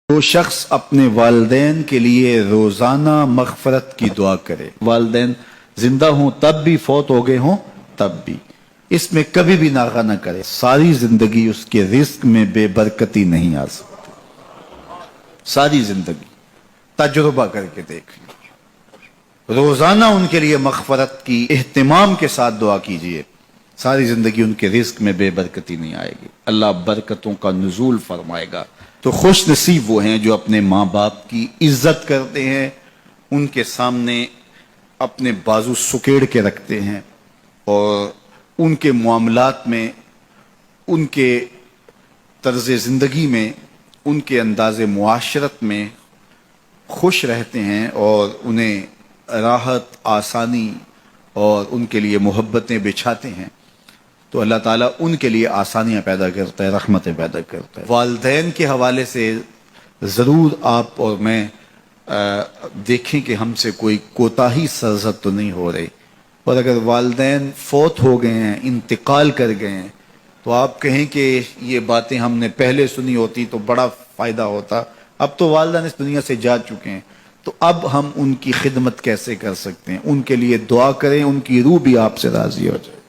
وہ شخص اپنے والدین کے لیے روزانہ مغفرت کی دعا کرے، والدین زندہ ہوں تب بھی، فوت ہو گئے ہوں تب بھی، اس میں کبھی بھی ناغہ نہ کرے، ساری زندگی اس کے رزق میں بے برکتی نہیں آ سکتی۔ ساری زندگی تجربہ کر کے دیکھ لیں، روزانہ ان کے لیے مغفرت کی اہتمام کے ساتھ دعا کیجئے، ساری زندگی ان کے رزق میں بے برکتی نہیں آئے گی، اللہ برکتوں کا نزول فرمائے گا۔ تو خوش نصیب وہ ہیں جو اپنے ماں باپ کی عزت کرتے ہیں، ان کے سامنے اپنے بازو سکیڑ کے رکھتے ہیں اور ان کے معاملات میں، ان کے طرز زندگی میں، ان کے انداز معاشرت میں خوش رہتے ہیں اور انہیں راحت، آسانی اور ان کے لیے محبتیں بچھاتے ہیں، تو اللہ تعالیٰ ان کے لیے آسانیاں پیدا کرتا ہے، رحمتیں پیدا کرتا ہے۔ والدین کے حوالے سے ضرور آپ اور میں دیکھیں کہ ہم سے کوئی کوتاہی سرزد تو نہیں ہو رہی، اور اگر والدین فوت ہو گئے ہیں، انتقال کر گئے ہیں، تو آپ کہیں کہ یہ باتیں ہم نے پہلے سنی ہوتی تو بڑا فائدہ ہوتا، اب تو والدین اس دنیا سے جا چکے ہیں، تو اب ہم ان کی خدمت کیسے کر سکتے ہیں؟ ان کے لیے دعا کریں، ان کی روح بھی آپ سے راضی ہو جائے،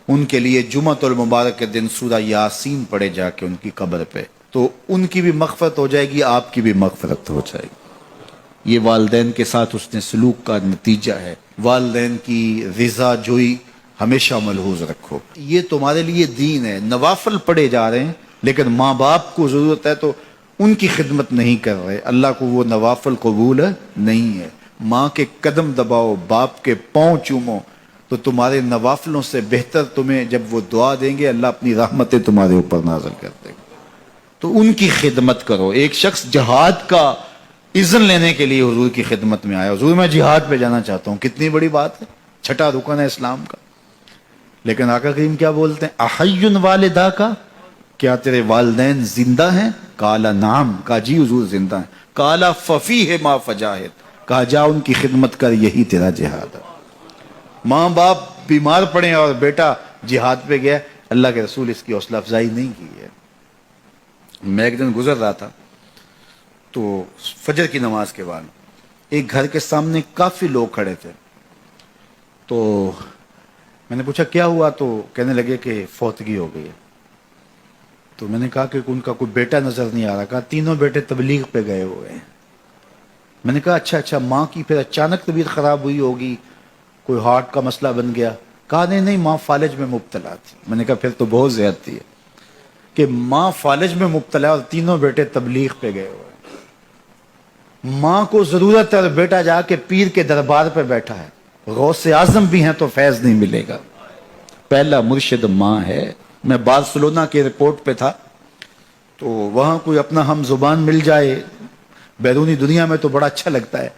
ان کے لیے جمعۃ المبارک کے دن سورہ یاسین پڑھے جا کے ان کی قبر پہ، تو ان کی بھی مغفرت ہو جائے گی، آپ کی بھی مغفرت ہو جائے گی۔ یہ والدین کے ساتھ اس نے سلوک کا نتیجہ ہے۔ والدین کی رضا جوئی ہمیشہ ملحوظ رکھو، یہ تمہارے لیے دین ہے۔ نوافل پڑھے جا رہے ہیں لیکن ماں باپ کو ضرورت ہے تو ان کی خدمت نہیں کر رہے، اللہ کو وہ نوافل قبول نہیں ہے۔ ماں کے قدم دباؤ، باپ کے پاؤں چومو، تو تمہارے نوافلوں سے بہتر تمہیں جب وہ دعا دیں گے، اللہ اپنی رحمتیں تمہارے اوپر نازل کر دے گا، تو ان کی خدمت کرو۔ ایک شخص جہاد کا اذن لینے کے لیے حضور کی خدمت میں آیا، حضور میں جہاد پہ جانا چاہتا ہوں، کتنی بڑی بات ہے، چھٹا رکن ہے اسلام کا، لیکن آقا کریم کیا بولتے ہیں؟ احی والدہ کا، کیا تیرے والدین زندہ ہیں؟ قال نعم، کہا جی حضور زندہ ہیں۔ قال ففیہ ما فجاہد، کہا جا ان کی خدمت کر، یہی تیرا جہاد ہے۔ ماں باپ بیمار پڑے اور بیٹا جہاد پہ گیا، اللہ کے رسول اس کی حوصلہ افزائی نہیں کی ہے۔ میں ایک دن گزر رہا تھا تو فجر کی نماز کے بعد ایک گھر کے سامنے کافی لوگ کھڑے تھے، تو میں نے پوچھا کیا ہوا، تو کہنے لگے کہ فوتگی ہو گئی ہے۔ تو میں نے کہا کہ ان کا کوئی بیٹا نظر نہیں آ رہا، کہا تینوں بیٹے تبلیغ پہ گئے ہوئے ہیں۔ میں نے کہا اچھا، ماں کی پھر اچانک طبیعت خراب ہوئی ہوگی، کوئی ہارٹ کا مسئلہ بن گیا؟ کہا نہیں، ماں فالج میں مبتلا تھی۔ میں نے کہا پھر تو بہت زیادتی ہے کہ ماں فالج میں مبتلا اور تینوں بیٹے تبلیغ پہ گئے ہوئے ہیں۔ ماں کو ضرورت ہے اور بیٹا جا کے پیر کے دربار پہ بیٹھا ہے، غوث اعظم بھی ہیں تو فیض نہیں ملے گا۔ پہلا مرشد ماں ہے۔ میں بارسلونا کے ایئرپورٹ پہ تھا، تو وہاں کوئی اپنا ہم زبان مل جائے بیرونی دنیا میں تو بڑا اچھا لگتا ہے،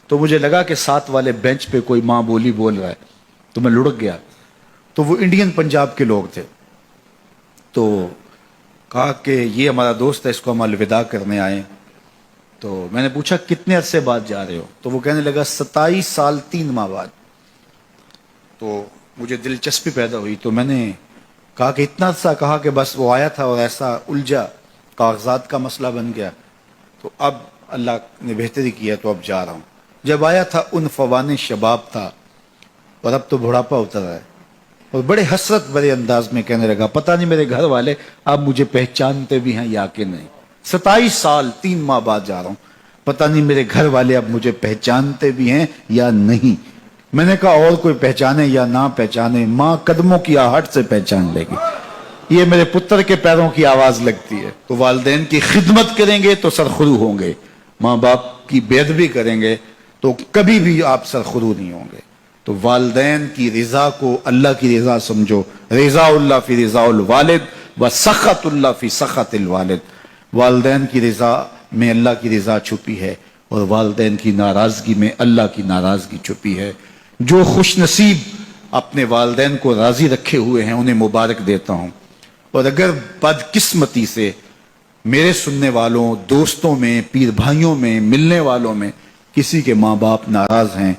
تو مجھے لگا کہ ساتھ والے بینچ پہ کوئی ماں بولی بول رہا ہے، تو میں لڑک گیا، تو وہ انڈین پنجاب کے لوگ تھے، تو کہا کہ یہ ہمارا دوست ہے، اس کو ہم الوداع کرنے آئے۔ تو میں نے پوچھا کتنے عرصے بعد جا رہے ہو؟ تو وہ کہنے لگا 27 سال 3 ماہ بعد۔ تو مجھے دلچسپی پیدا ہوئی، تو میں نے کہا کہ اتنا عرصہ؟ کہا کہ بس وہ آیا تھا اور ایسا الجھا، کاغذات کا مسئلہ بن گیا، تو اب اللہ نے بہتری کیا تو اب جا رہا ہوں۔ جب آیا تھا ان فوان شباب تھا اور اب تو بڑھاپا اتر رہا ہے، اور بڑے حسرت بڑے انداز میں کہنے لگا پتہ نہیں میرے گھر والے اب مجھے پہچانتے بھی ہیں یا کہ نہیں، 27 سال 3 ماہ بعد جا رہا ہوں، پتہ نہیں میرے گھر والے اب مجھے پہچانتے بھی ہیں یا نہیں۔ میں نے کہا اور کوئی پہچانے یا نہ پہچانے، ماں قدموں کی آہٹ سے پہچان لے گی، یہ میرے پتر کے پیروں کی آواز لگتی ہے۔ تو والدین کی خدمت کریں گے تو سرخرو ہوں گے، ماں باپ کی بے ادبی کریں گے تو کبھی بھی آپ سرخرو نہیں ہوں گے۔ تو والدین کی رضا کو اللہ کی رضا سمجھو، رضا اللہ فی رضا الوالد و سخط اللہ فی سخط الوالد۔ والدین کی رضا میں اللہ کی رضا چھپی ہے اور والدین کی ناراضگی میں اللہ کی ناراضگی چھپی ہے۔ جو خوش نصیب اپنے والدین کو راضی رکھے ہوئے ہیں انہیں مبارک دیتا ہوں، اور اگر بدقسمتی سے میرے سننے والوں، دوستوں میں، پیر بھائیوں میں، ملنے والوں میں کسی کے ماں باپ ناراض ہیں